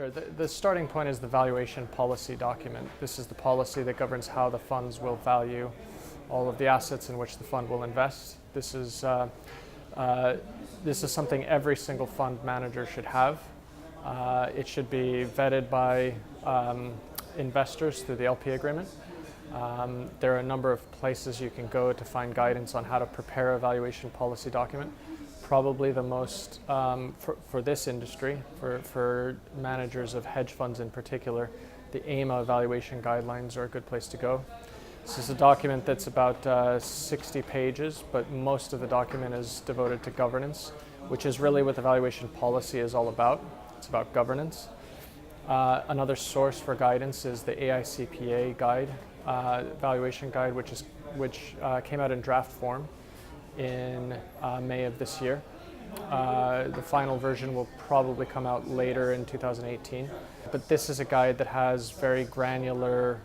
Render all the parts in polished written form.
Sure. The starting point is the valuation policy document. This is the policy that governs how the funds will value all of the assets in which the fund will invest. This is something every single fund manager should have. It should be vetted by investors through the LP agreement. There are a number of places you can go to find guidance on how to prepare a valuation policy document. Probably the most, for this industry, for managers of hedge funds in particular, the AIMA evaluation guidelines are a good place to go. This is a document that's about 60 pages, but most of the document is devoted to governance, which is really what the valuation policy is all about. It's about governance. Another source for guidance is the AICPA guide, valuation guide, which came out in draft form in May of this year. The final version will probably come out later in 2018. But this is a guide that has very granular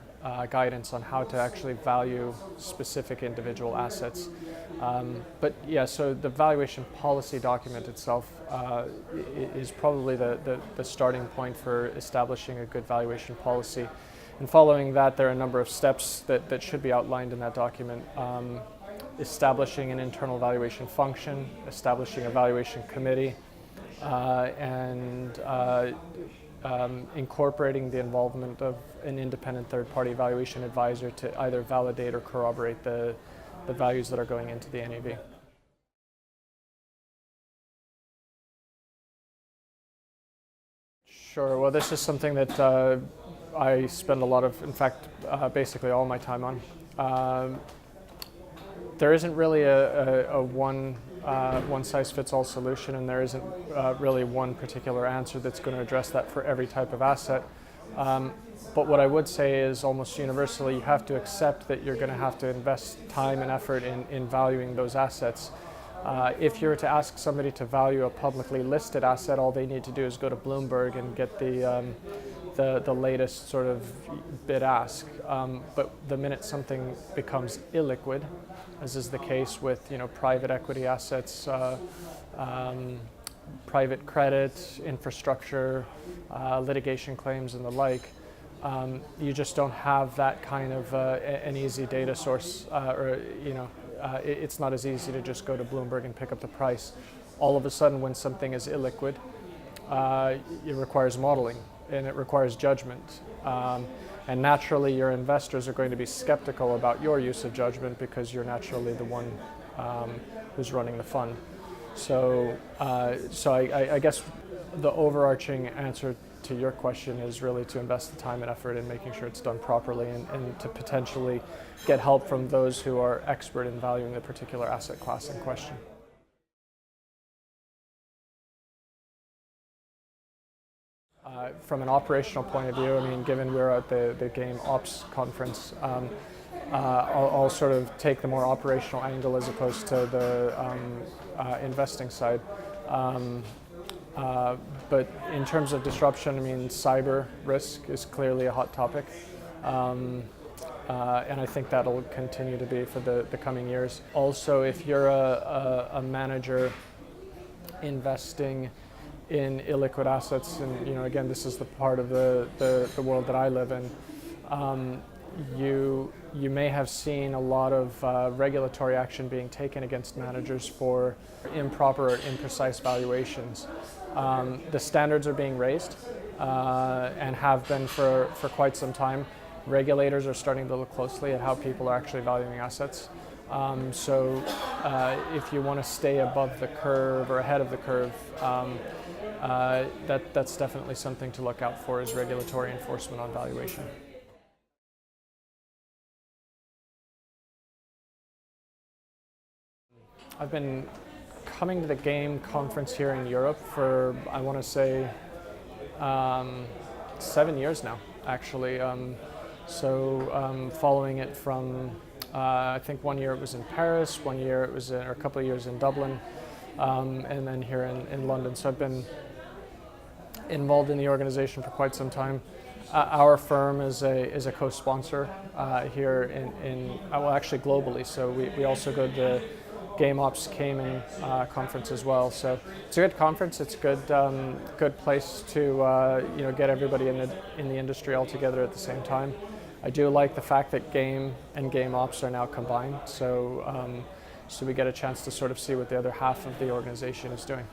guidance on how to actually value specific individual assets. But yeah, so the valuation policy document itself is probably the starting point for establishing a good valuation policy. And following that, there are a number of steps that should be outlined in that document. Establishing an internal valuation function, establishing a valuation committee, and incorporating the involvement of an independent third-party valuation advisor to either validate or corroborate the values that are going into the NAV. Sure, well, this is something that I spend a lot of, in fact, basically all my time on. There isn't really a one-size-fits-all solution, and there isn't really one particular answer that's going to address that for every type of asset. But what I would say is almost universally, you have to accept that you're going to have to invest time and effort in valuing those assets. If you were to ask somebody to value a publicly listed asset, all they need to do is go to Bloomberg and get the latest sort of bid-ask. But the minute something becomes illiquid, as is the case with private equity assets, private credit, infrastructure, litigation claims, and the like, you just don't have that kind of an easy data source, it's not as easy to just go to Bloomberg and pick up the price. All of a sudden, when something is illiquid, it requires modeling and it requires judgment. And naturally, your investors are going to be skeptical about your use of judgment because you're naturally the one who's running the fund. So I guess the overarching answer to your question is really to invest the time and effort in making sure it's done properly and to potentially get help from those who are expert in valuing the particular asset class in question. From an operational point of view, I mean, given we're at the GAIM Ops conference, I'll sort of take the more operational angle as opposed to the investing side. But in terms of disruption, I mean, cyber risk is clearly a hot topic. And I think that'll continue to be for the coming years. Also, if you're a manager investing in illiquid assets, and again, this is the part of the world that I live in, you may have seen a lot of regulatory action being taken against managers for improper or imprecise valuations. The standards are being raised and have been for quite some time. Regulators are starting to look closely at how people are actually valuing assets. So if you want to stay above the curve or ahead of the curve, that's definitely something to look out for, is regulatory enforcement on valuation. I've been coming to the GAIM conference here in Europe for, I want to say, 7 years now, actually. Following it from, I think 1 year it was in Paris, 1 year it was or a couple of years in Dublin, and then here in London. So I've been involved in the organization for quite some time. Our firm is a co-sponsor here well, actually globally. So we also go to GAIM Ops came in conference as well. So it's a good conference. It's a good place to get everybody in the industry all together at the same time. I do like the fact that GAIM and GAIM Ops are now combined. So we get a chance to sort of see what the other half of the organization is doing.